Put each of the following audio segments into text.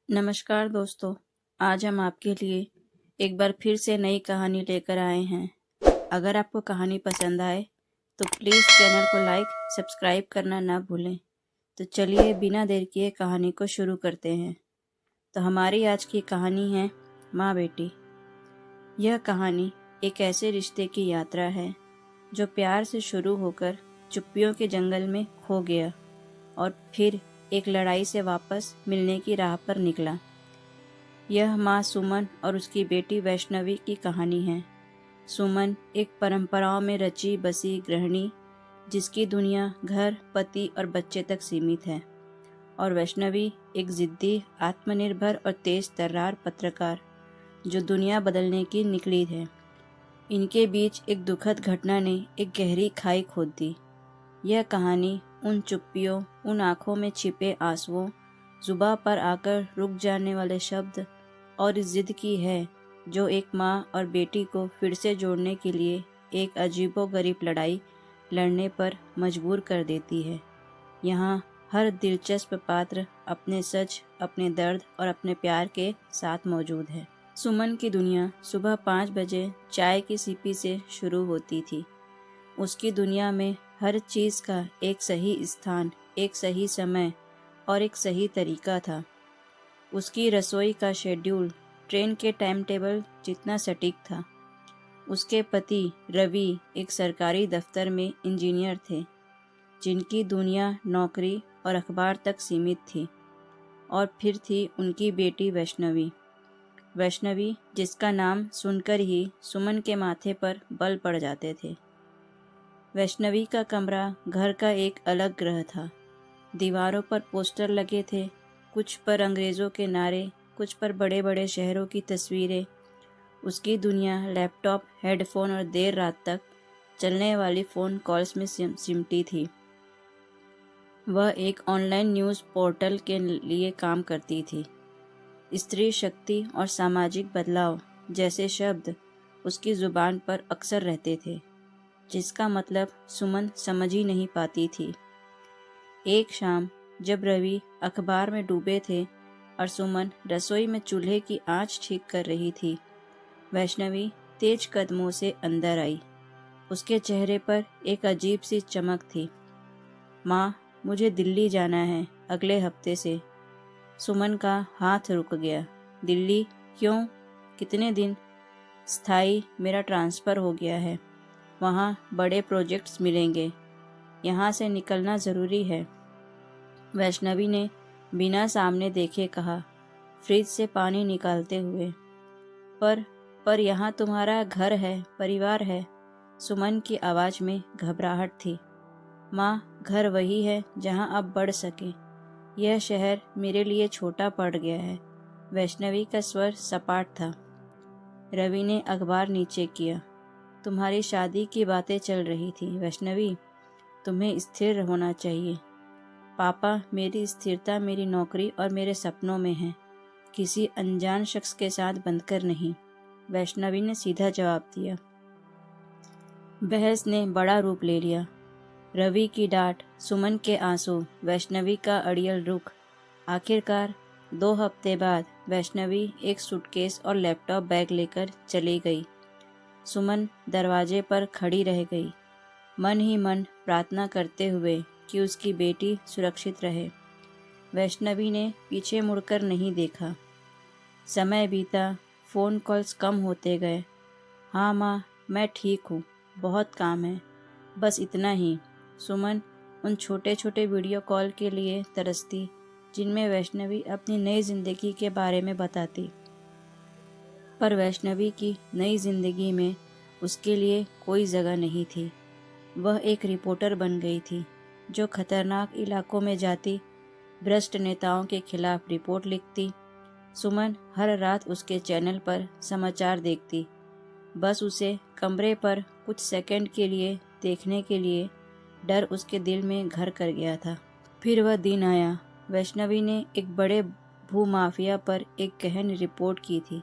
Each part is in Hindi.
नमस्कार दोस्तों। आज हम आपके लिए एक बार फिर से नई कहानी लेकर आए हैं। अगर आपको कहानी पसंद आए तो प्लीज़ चैनल को लाइक सब्सक्राइब करना ना भूलें। तो चलिए बिना देर किए कहानी को शुरू करते हैं। तो हमारी आज की कहानी है माँ बेटी। यह कहानी एक ऐसे रिश्ते की यात्रा है जो प्यार से शुरू होकर चुप्पियों के जंगल में खो गया और फिर एक लड़ाई से वापस मिलने की राह पर निकला। यह माँ सुमन और उसकी बेटी वैष्णवी की कहानी है। सुमन एक परंपराओं में रची बसी गृहिणी जिसकी दुनिया घर, पति और बच्चे तक सीमित है, और वैष्णवी एक जिद्दी, आत्मनिर्भर और तेज तर्रार पत्रकार जो दुनिया बदलने की निकली है। इनके बीच एक दुखद घटना ने एक गहरी खाई खोद दी। यह कहानी उन चुप्पियों, उन आंखों में छिपे आंसुओं, जुबां पर आकर रुक जाने वाले शब्द और इस जिद की है जो एक माँ और बेटी को फिर से जोड़ने के लिए एक अजीबोगरीब लड़ाई लड़ने पर मजबूर कर देती है। यहाँ हर दिलचस्प पात्र अपने सच, अपने दर्द और अपने प्यार के साथ मौजूद है। सुमन की दुनिया सुबह 5 बजे चाय की सीपी से शुरू होती थी। उसकी दुनिया में हर चीज़ का एक सही स्थान, एक सही समय और एक सही तरीका था। उसकी रसोई का शेड्यूल ट्रेन के टाइम टेबल जितना सटीक था। उसके पति रवि एक सरकारी दफ्तर में इंजीनियर थे जिनकी दुनिया नौकरी और अखबार तक सीमित थी। और फिर थी उनकी बेटी वैष्णवी। वैष्णवी जिसका नाम सुनकर ही सुमन के माथे पर बल पड़ जाते थे। वैष्णवी का कमरा घर का एक अलग ग्रह था। दीवारों पर पोस्टर लगे थे, कुछ पर अंग्रेज़ों के नारे, कुछ पर बड़े बड़े शहरों की तस्वीरें। उसकी दुनिया लैपटॉप, हेडफोन और देर रात तक चलने वाली फ़ोन कॉल्स में सिमटी थी। वह एक ऑनलाइन न्यूज़ पोर्टल के लिए काम करती थी। स्त्री शक्ति और सामाजिक बदलाव जैसे शब्द उसकी ज़ुबान पर अक्सर रहते थे, जिसका मतलब सुमन समझ ही नहीं पाती थी। एक शाम जब रवि अखबार में डूबे थे और सुमन रसोई में चूल्हे की आंच ठीक कर रही थी, वैष्णवी तेज कदमों से अंदर आई। उसके चेहरे पर एक अजीब सी चमक थी। माँ, मुझे दिल्ली जाना है अगले हफ्ते से। सुमन का हाथ रुक गया। दिल्ली? क्यों? कितने दिन? स्थायी, मेरा ट्रांसफ़र हो गया है। वहाँ बड़े प्रोजेक्ट्स मिलेंगे। यहाँ से निकलना ज़रूरी है। वैष्णवी ने बिना सामने देखे कहा, फ्रिज से पानी निकालते हुए। पर यहाँ तुम्हारा घर है, परिवार है। सुमन की आवाज़ में घबराहट थी। माँ, घर वही है जहाँ अब बढ़ सके। यह शहर मेरे लिए छोटा पड़ गया है। वैष्णवी का स्वर सपाट था। रवि ने अखबार नीचे किया। तुम्हारी शादी की बातें चल रही थी वैष्णवी। तुम्हें स्थिर होना चाहिए। पापा, मेरी स्थिरता मेरी नौकरी और मेरे सपनों में है, किसी अनजान शख्स के साथ बंधकर नहीं। वैष्णवी ने सीधा जवाब दिया। बहस ने बड़ा रूप ले लिया। रवि की डांट, सुमन के आंसू, वैष्णवी का अड़ियल रुख। आखिरकार 2 हफ्ते बाद वैष्णवी एक सूटकेस और लैपटॉप बैग लेकर चली गई। सुमन दरवाजे पर खड़ी रह गई, मन ही मन प्रार्थना करते हुए कि उसकी बेटी सुरक्षित रहे। वैष्णवी ने पीछे मुड़कर नहीं देखा। समय बीता, फ़ोन कॉल्स कम होते गए। हाँ माँ, मैं ठीक हूँ, बहुत काम है, बस इतना ही। सुमन उन छोटे छोटे वीडियो कॉल के लिए तरसती जिनमें वैष्णवी अपनी नई ज़िंदगी के बारे में बताती। पर वैष्णवी की नई ज़िंदगी में उसके लिए कोई जगह नहीं थी। वह एक रिपोर्टर बन गई थी जो खतरनाक इलाकों में जाती, भ्रष्ट नेताओं के खिलाफ रिपोर्ट लिखती। सुमन हर रात उसके चैनल पर समाचार देखती, बस उसे कमरे पर कुछ सेकंड के लिए देखने के लिए। डर उसके दिल में घर कर गया था। फिर वह दिन आया। वैष्णवी ने एक बड़े भूमाफिया पर एक गहन रिपोर्ट की थी।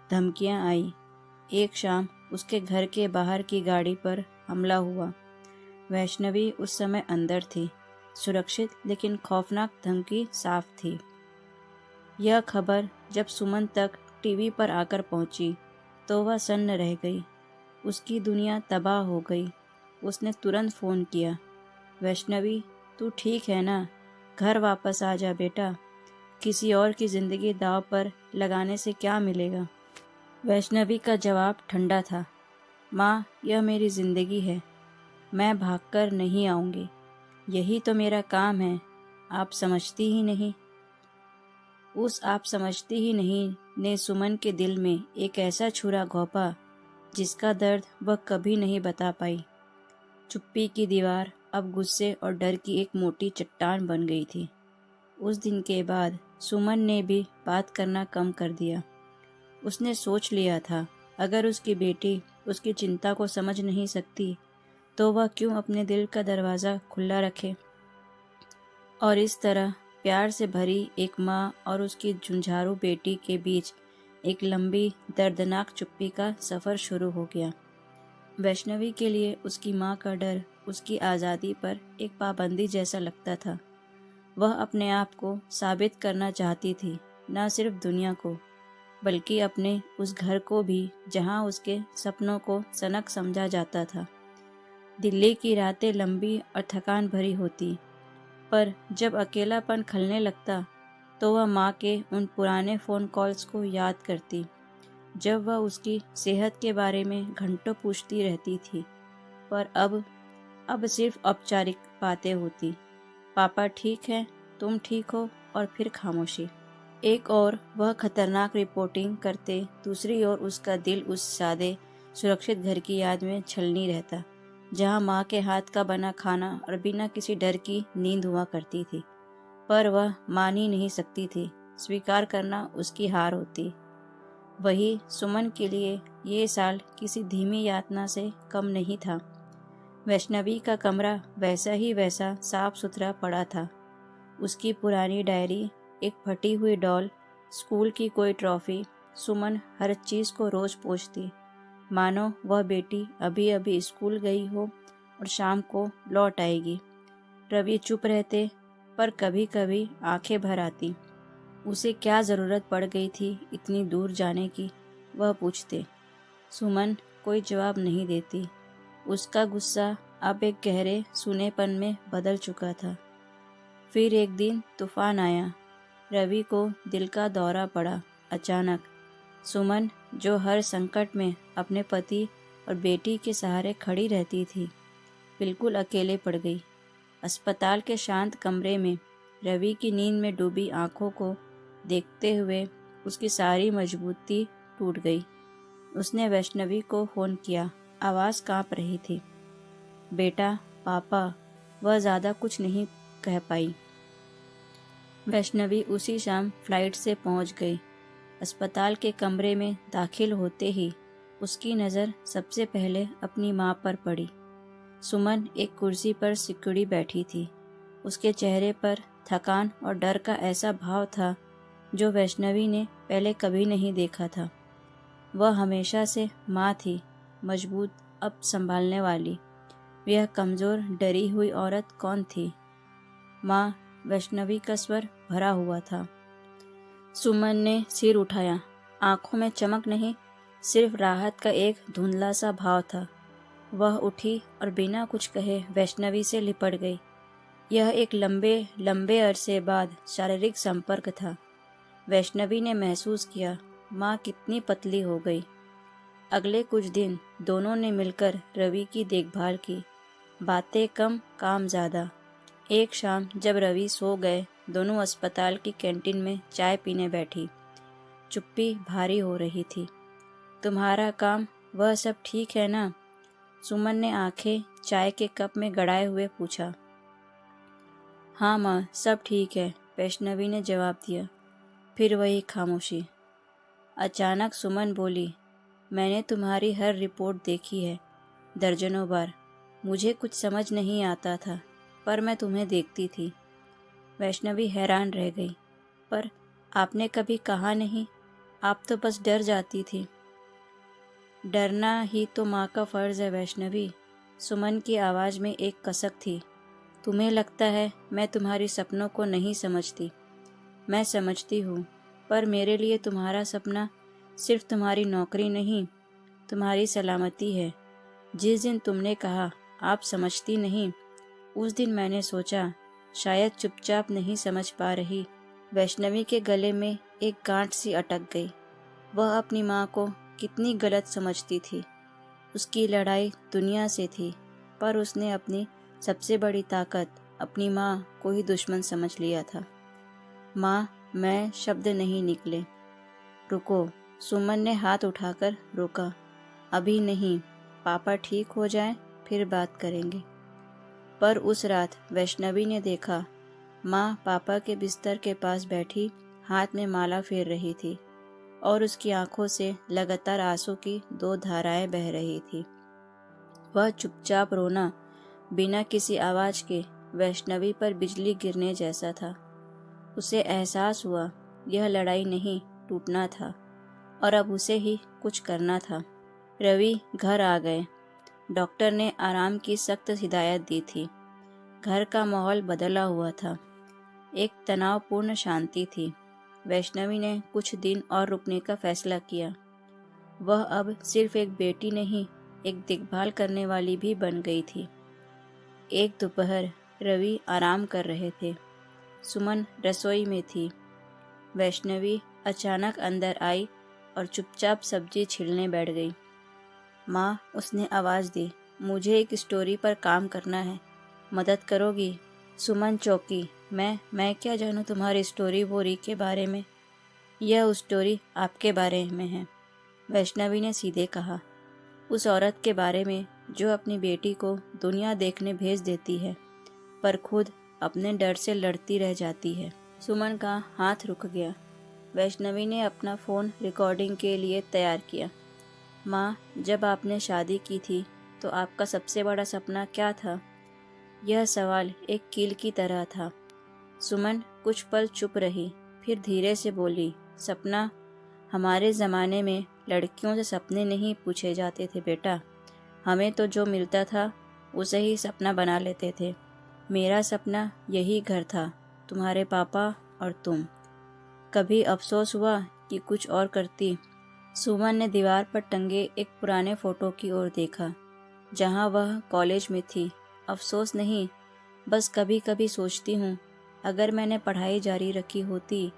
धमकियां आई। एक शाम उसके घर के बाहर की गाड़ी पर हमला हुआ। वैष्णवी उस समय अंदर थी, सुरक्षित लेकिन खौफनाक धमकी साफ थी। यह खबर जब सुमन तक टीवी पर आकर पहुंची तो वह सन्न रह गई। उसकी दुनिया तबाह हो गई। उसने तुरंत फ़ोन किया, वैष्णवी तू ठीक है ना? घर वापस आ जा बेटा, किसी और की ज़िंदगी दांव पर लगाने से क्या मिलेगा। वैष्णवी का जवाब ठंडा था, माँ यह मेरी ज़िंदगी है, मैं भागकर नहीं आऊँगी, यही तो मेरा काम है, आप समझती ही नहीं। उस आप समझती ही नहीं ने सुमन के दिल में एक ऐसा छुरा घोंपा जिसका दर्द वह कभी नहीं बता पाई। चुप्पी की दीवार अब गुस्से और डर की एक मोटी चट्टान बन गई थी। उस दिन के बाद सुमन ने भी बात करना कम कर दिया। उसने सोच लिया था, अगर उसकी बेटी उसकी चिंता को समझ नहीं सकती तो वह क्यों अपने दिल का दरवाज़ा खुला रखे। और इस तरह प्यार से भरी एक माँ और उसकी झुंझारू बेटी के बीच एक लंबी दर्दनाक चुप्पी का सफ़र शुरू हो गया। वैष्णवी के लिए उसकी माँ का डर उसकी आज़ादी पर एक पाबंदी जैसा लगता था। वह अपने आप को साबित करना चाहती थी, न सिर्फ दुनिया को बल्कि अपने उस घर को भी जहाँ उसके सपनों को सनक समझा जाता था। दिल्ली की रातें लंबी और थकान भरी होती, पर जब अकेलापन खलने लगता तो वह माँ के उन पुराने फ़ोन कॉल्स को याद करती, जब वह उसकी सेहत के बारे में घंटों पूछती रहती थी। पर अब सिर्फ औपचारिक बातें होती, पापा ठीक है, तुम ठीक हो, और फिर खामोशी। एक और वह खतरनाक रिपोर्टिंग करते, दूसरी ओर उसका दिल उस सादे सुरक्षित घर की याद में छलनी रहता, जहाँ माँ के हाथ का बना खाना और बिना किसी डर की नींद हुआ करती थी। पर वह मान ही नहीं सकती थी, स्वीकार करना उसकी हार होती। वही सुमन के लिए ये साल किसी धीमी यातना से कम नहीं था। वैष्णवी का कमरा वैसा ही वैसा साफ सुथरा पड़ा था। उसकी पुरानी डायरी, एक फटी हुई डॉल, स्कूल की कोई ट्रॉफी, सुमन हर चीज़ को रोज़ पोंछती, मानो वह बेटी अभी अभी स्कूल गई हो और शाम को लौट आएगी। रवि चुप रहते, पर कभी कभी आंखें भर आती। उसे क्या ज़रूरत पड़ गई थी इतनी दूर जाने की, वह पूछते। सुमन कोई जवाब नहीं देती। उसका गुस्सा अब एक गहरे सूनेपन में बदल चुका था। फिर एक दिन तूफान आया। रवि को दिल का दौरा पड़ा अचानक। सुमन, जो हर संकट में अपने पति और बेटी के सहारे खड़ी रहती थी, बिल्कुल अकेले पड़ गई। अस्पताल के शांत कमरे में रवि की नींद में डूबी आंखों को देखते हुए उसकी सारी मजबूती टूट गई। उसने वैष्णवी को फ़ोन किया, आवाज़ कांप रही थी। बेटा, पापा। वह ज़्यादा कुछ नहीं कह पाई। वैष्णवी उसी शाम फ्लाइट से पहुंच गई। अस्पताल के कमरे में दाखिल होते ही उसकी नज़र सबसे पहले अपनी माँ पर पड़ी। सुमन एक कुर्सी पर सिकुड़ी बैठी थी। उसके चेहरे पर थकान और डर का ऐसा भाव था जो वैष्णवी ने पहले कभी नहीं देखा था। वह हमेशा से माँ थी, मजबूत, अब संभालने वाली। यह कमज़ोर, डरी हुई औरत कौन थी? माँ, वैष्णवी का स्वर भरा हुआ था। सुमन ने सिर उठाया। आंखों में चमक नहीं, सिर्फ राहत का एक धुंधला सा भाव था। वह उठी और बिना कुछ कहे वैष्णवी से लिपट गई। यह एक लंबे लंबे अरसे बाद शारीरिक संपर्क था। वैष्णवी ने महसूस किया, माँ कितनी पतली हो गई। अगले कुछ दिन दोनों ने मिलकर रवि की देखभाल की। बातें कम, काम ज़्यादा। एक शाम जब रवि सो गए, दोनों अस्पताल की कैंटीन में चाय पीने बैठी। चुप्पी भारी हो रही थी। तुम्हारा काम, वह सब ठीक है ना? सुमन ने आंखें चाय के कप में गड़ाए हुए पूछा। हाँ माँ, सब ठीक है, वैष्णवी ने जवाब दिया। फिर वही खामोशी। अचानक सुमन बोली, मैंने तुम्हारी हर रिपोर्ट देखी है, दर्जनों बार। मुझे कुछ समझ नहीं आता था, पर मैं तुम्हें देखती थी। वैष्णवी हैरान रह गई। पर आपने कभी कहा नहीं, आप तो बस डर जाती थी। डरना ही तो माँ का फ़र्ज़ है वैष्णवी। सुमन की आवाज़ में एक कसक थी। तुम्हें लगता है मैं तुम्हारी सपनों को नहीं समझती। मैं समझती हूँ। पर मेरे लिए तुम्हारा सपना सिर्फ तुम्हारी नौकरी नहीं, तुम्हारी सलामती है। जिस दिन तुमने कहा आप समझती नहीं, उस दिन मैंने सोचा शायद चुपचाप नहीं समझ पा रही। वैष्णवी के गले में एक गांठ सी अटक गई। वह अपनी माँ को कितनी गलत समझती थी। उसकी लड़ाई दुनिया से थी, पर उसने अपनी सबसे बड़ी ताकत अपनी माँ को ही दुश्मन समझ लिया था। माँ, मैं शब्द नहीं निकले। रुको, सुमन ने हाथ उठाकर रोका। अभी नहीं, पापा ठीक हो जाएं, फिर बात करेंगे। पर उस रात वैष्णवी ने देखा माँ पापा के बिस्तर के पास बैठी हाथ में माला फेर रही थी और उसकी आंखों से लगातार आंसू की 2 धाराएं बह रही थी। वह चुपचाप रोना बिना किसी आवाज के वैष्णवी पर बिजली गिरने जैसा था। उसे एहसास हुआ यह लड़ाई नहीं, टूटना था और अब उसे ही कुछ करना था। रवि घर आ गए। डॉक्टर ने आराम की सख्त हिदायत दी थी। घर का माहौल बदला हुआ था। एक तनावपूर्ण शांति थी। वैष्णवी ने कुछ दिन और रुकने का फैसला किया। वह अब सिर्फ एक बेटी नहीं, एक देखभाल करने वाली भी बन गई थी। एक दोपहर रवि आराम कर रहे थे। सुमन रसोई में थी। वैष्णवी अचानक अंदर आई और चुपचाप सब्जी छीलने बैठ गई। माँ, उसने आवाज़ दी, मुझे एक स्टोरी पर काम करना है, मदद करोगी? सुमन चौंकी। मैं क्या जानूँ तुम्हारी स्टोरी बोरी के बारे में? यह स्टोरी आपके बारे में है, वैष्णवी ने सीधे कहा। उस औरत के बारे में जो अपनी बेटी को दुनिया देखने भेज देती है, पर खुद अपने डर से लड़ती रह जाती है। सुमन का हाथ रुक गया। वैष्णवी ने अपना फ़ोन रिकॉर्डिंग के लिए तैयार किया। माँ, जब आपने शादी की थी तो आपका सबसे बड़ा सपना क्या था? यह सवाल एक कील की तरह था। सुमन कुछ पल चुप रही, फिर धीरे से बोली, सपना? हमारे ज़माने में लड़कियों से सपने नहीं पूछे जाते थे बेटा। हमें तो जो मिलता था उसे ही सपना बना लेते थे। मेरा सपना यही घर था, तुम्हारे पापा और तुम। कभी अफसोस हुआ कि कुछ और करती? सुमन ने दीवार पर टंगे एक पुराने फ़ोटो की ओर देखा, जहां वह कॉलेज में थी। अफसोस नहीं, बस कभी कभी सोचती हूँ अगर मैंने पढ़ाई जारी रखी होती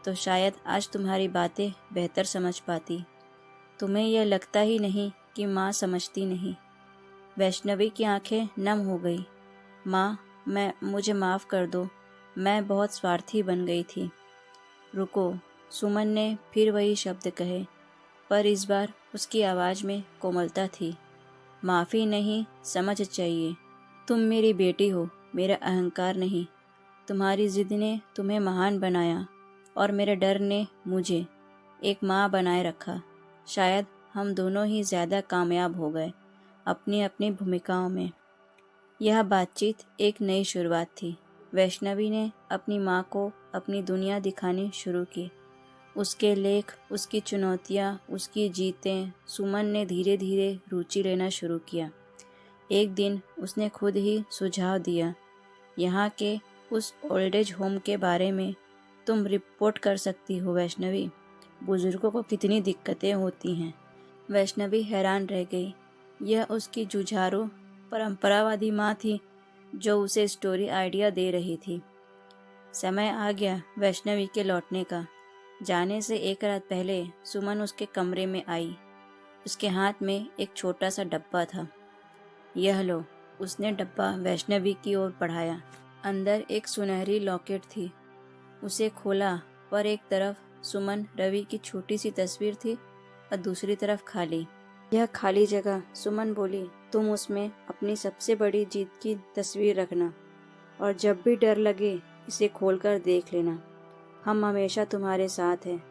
तो शायद आज तुम्हारी बातें बेहतर समझ पाती। तुम्हें यह लगता ही नहीं कि माँ समझती नहीं। वैष्णवी की आंखें नम हो गई। माँ, मुझे माफ़ कर दो, मैं बहुत स्वार्थी बन गई थी। रुको, सुमन ने फिर वही शब्द कहे, पर इस बार उसकी आवाज़ में कोमलता थी। माफ़ी नहीं, समझ चाहिए। तुम मेरी बेटी हो, मेरा अहंकार नहीं। तुम्हारी जिद ने तुम्हें महान बनाया और मेरे डर ने मुझे एक माँ बनाए रखा। शायद हम दोनों ही ज़्यादा कामयाब हो गए अपनी अपनी भूमिकाओं में। यह बातचीत एक नई शुरुआत थी। वैष्णवी ने अपनी माँ को अपनी दुनिया दिखानी शुरू की। उसके लेख, उसकी चुनौतियाँ, उसकी जीतें। सुमन ने धीरे धीरे रुचि लेना शुरू किया। एक दिन उसने खुद ही सुझाव दिया, यहाँ के उस ओल्ड एज होम के बारे में तुम रिपोर्ट कर सकती हो वैष्णवी। बुजुर्गों को कितनी दिक्कतें होती हैं। वैष्णवी हैरान रह गई। यह उसकी जुझारू परंपरावादी माँ थी जो उसे स्टोरी आइडिया दे रही थी। समय आ गया वैष्णवी के लौटने का। जाने से एक रात पहले सुमन उसके कमरे में आई। उसके हाथ में एक छोटा सा डब्बा था। यह लो, उसने डब्बा वैष्णवी की ओर बढ़ाया। अंदर एक सुनहरी लॉकेट थी। उसे खोला, पर एक तरफ सुमन रवि की छोटी सी तस्वीर थी और दूसरी तरफ खाली। यह खाली जगह, सुमन बोली, तुम उसमें अपनी सबसे बड़ी जीत की तस्वीर रखना और जब भी डर लगे इसे खोलकर देख लेना। हम हमेशा तुम्हारे साथ हैं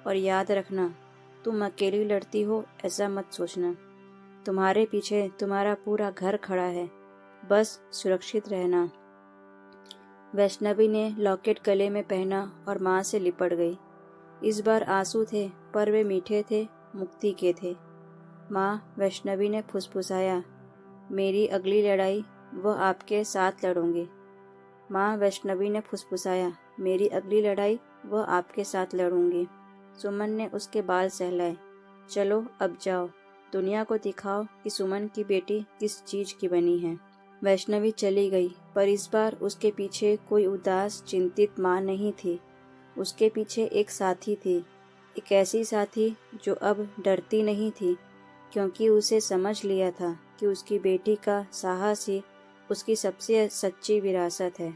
और याद रखना, तुम अकेली लड़ती हो ऐसा मत सोचना। तुम्हारे पीछे तुम्हारा पूरा घर खड़ा है, बस सुरक्षित रहना। वैष्णवी ने लॉकेट गले में पहना और माँ से लिपट गई। इस बार आंसू थे, पर वे मीठे थे, मुक्ति के थे। माँ, वैष्णवी ने फुसफुसाया, मेरी अगली लड़ाई वह आपके साथ लड़ूंगी। माँ, वैष्णवी ने फुसफुसाया, मेरी अगली लड़ाई वह आपके साथ लड़ूंगी। सुमन ने उसके बाल सहलाए। चलो अब जाओ, दुनिया को दिखाओ कि सुमन की बेटी किस चीज की बनी है। वैष्णवी चली गई, पर इस बार उसके पीछे कोई उदास चिंतित माँ नहीं थी। उसके पीछे एक साथी थी, एक ऐसी साथी जो अब डरती नहीं थी, क्योंकि उसे समझ लिया था कि उसकी बेटी का साहस ही उसकी सबसे सच्ची विरासत है।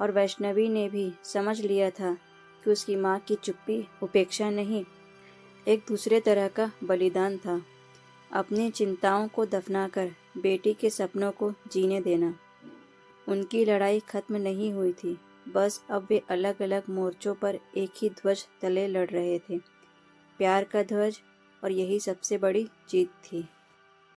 और वैष्णवी ने भी समझ लिया था कि उसकी माँ की चुप्पी उपेक्षा नहीं, एक दूसरे तरह का बलिदान था। अपनी चिंताओं को दफनाकर बेटी के सपनों को जीने देना। उनकी लड़ाई खत्म नहीं हुई थी, बस अब वे अलग अलग मोर्चों पर एक ही ध्वज तले लड़ रहे थे, प्यार का ध्वज। और यही सबसे बड़ी जीत थी।